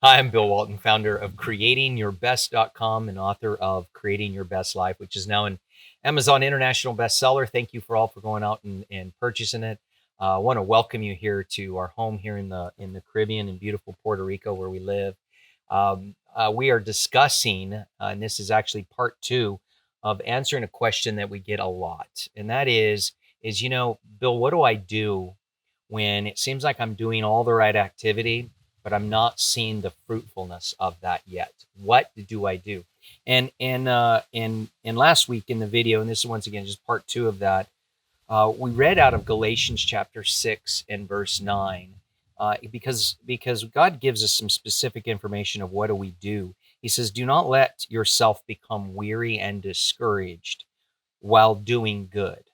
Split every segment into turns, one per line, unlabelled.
Hi, I'm Bill Walton, founder of creatingyourbest.com and author of Creating Your Best Life, which is now an Amazon International bestseller. Thank you for all for going out and purchasing it. I want to welcome you here to our home here in the Caribbean in beautiful Puerto Rico, where we live. We are discussing, and this is actually part two of answering a question that we get a lot, and that is Bill, what do I do when it seems like I'm doing all the right activity, but I'm not seeing the fruitfulness of that yet? What do I do? And last week in the video, and this is once again just part two of that, we read out of Galatians chapter 6 and verse 9, because God gives us some specific information of what do we do. He says, "Do not let yourself become weary and discouraged while doing good,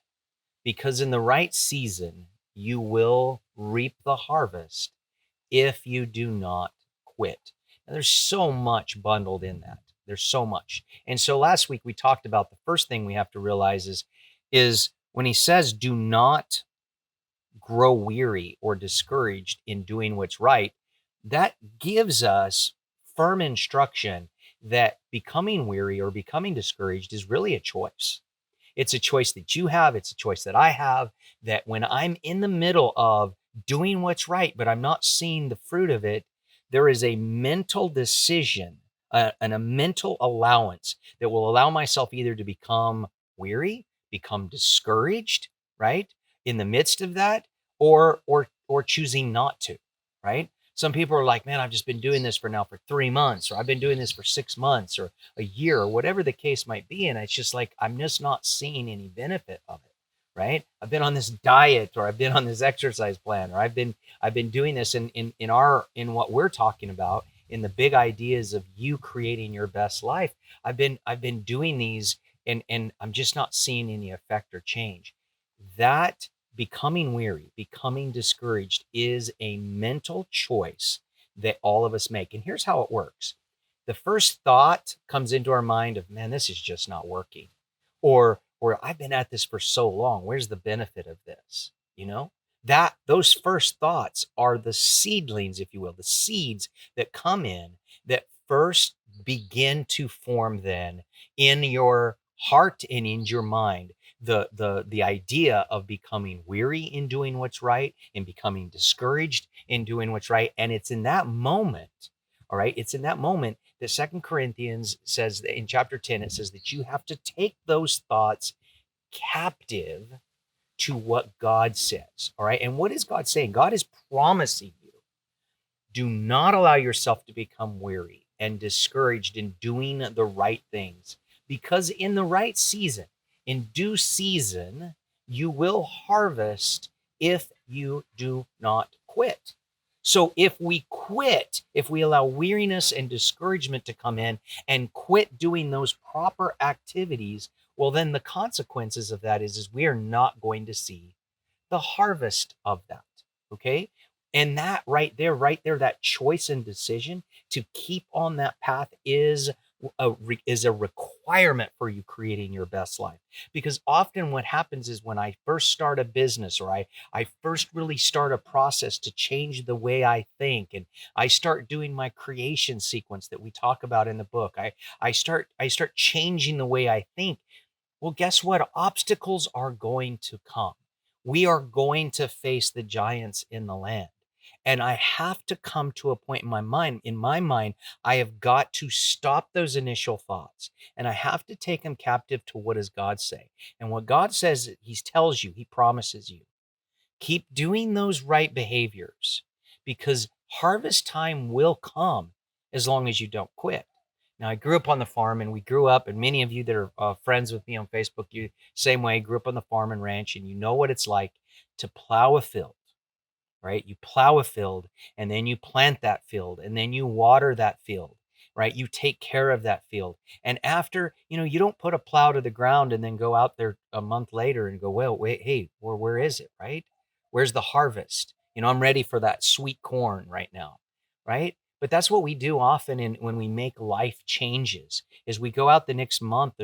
because in the right season you will reap the harvest if you do not quit." And there's so much bundled in that. There's so much. And so last week we talked about the first thing we have to realize is when he says do not grow weary or discouraged in doing what's right, that gives us firm instruction that becoming weary or becoming discouraged is really a choice. It's a choice that you have. It's a choice that I have, that when I'm in the middle of doing what's right, but I'm not seeing the fruit of it, there is a mental decision and a mental allowance that will allow myself either to become weary, become discouraged, right? In the midst of that, or choosing not to, right? Some people are like, man, I've just been doing this for 3 months, or I've been doing this for 6 months, or a year, or whatever the case might be. And it's just like, I'm just not seeing any benefit of it, right? I've been on this diet, or I've been on this exercise plan, or I've been doing this in what we're talking about, in the big ideas of you creating your best life. I've been doing these, and I'm just not seeing any effect or change. That becoming weary, becoming discouraged is a mental choice that all of us make. And here's how it works. The first thought comes into our mind of, man, this is just not working. Or I've been at this for so long. Where's the benefit of this? You know? That those first thoughts are the seedlings, if you will, the seeds that come in that first begin to form then in your heart and in your mind the idea of becoming weary in doing what's right and becoming discouraged in doing what's right. And it's in that moment, all right, it's in that moment that Second Corinthians says that in chapter 10, it says that you have to take those thoughts captive to what God says. All right. And what is God saying? God is promising you, do not allow yourself to become weary and discouraged in doing the right things, because in the right season, in due season, you will harvest if you do not quit. So if we quit, if we allow weariness and discouragement to come in and quit doing those proper activities, well, then the consequences of that is we are not going to see the harvest of that. Okay. And that right there, that choice and decision to keep on that path is a requirement for you creating your best life. Because often what happens is when I first start a business, or I first really start a process to change the way I think, and I start doing my creation sequence that we talk about in the book, I start changing the way I think. Well, guess what? Obstacles are going to come. We are going to face the giants in the land. And I have to come to a point in my mind, I have got to stop those initial thoughts, and I have to take them captive to what does God say? And what God says, he tells you, he promises you, keep doing those right behaviors, because harvest time will come as long as you don't quit. Now, I grew up on the farm, and we grew up, and many of you that are friends with me on Facebook, you same way, grew up on the farm and ranch, and you know what it's like to plow a field, right? You plow a field, and then you plant that field, and then you water that field, right? You take care of that field. And after, you don't put a plow to the ground and then go out there a month later and go, well, wait, hey, where is it, right? Where's the harvest? I'm ready for that sweet corn right now, right? But that's what we do often when we make life changes, is we go out the next month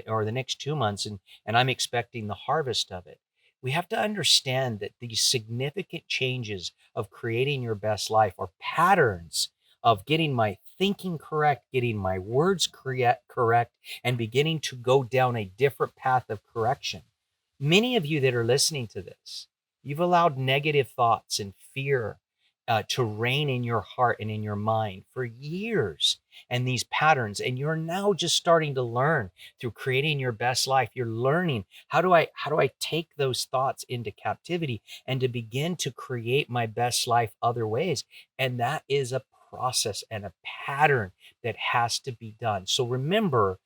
or the next 2 months, and I'm expecting the harvest of it. We have to understand that these significant changes of creating your best life are patterns of getting my thinking correct, getting my words correct, and beginning to go down a different path of correction. Many of you that are listening to this, you've allowed negative thoughts and fear to reign in your heart and in your mind for years, and these patterns, and you're now just starting to learn through creating your best life. You're learning how do I take those thoughts into captivity and to begin to create my best life other ways. And that is a process and a pattern that has to be done. So remember,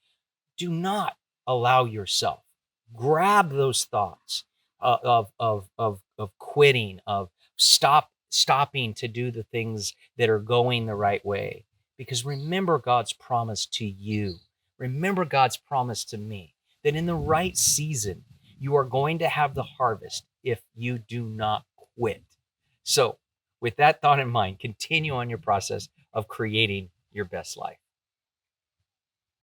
do not allow yourself grab those thoughts of quitting, of stopping to do the things that are going the right way. Because remember God's promise to you. Remember God's promise to me that in the right season, you are going to have the harvest if you do not quit. So, with that thought in mind, continue on your process of creating your best life.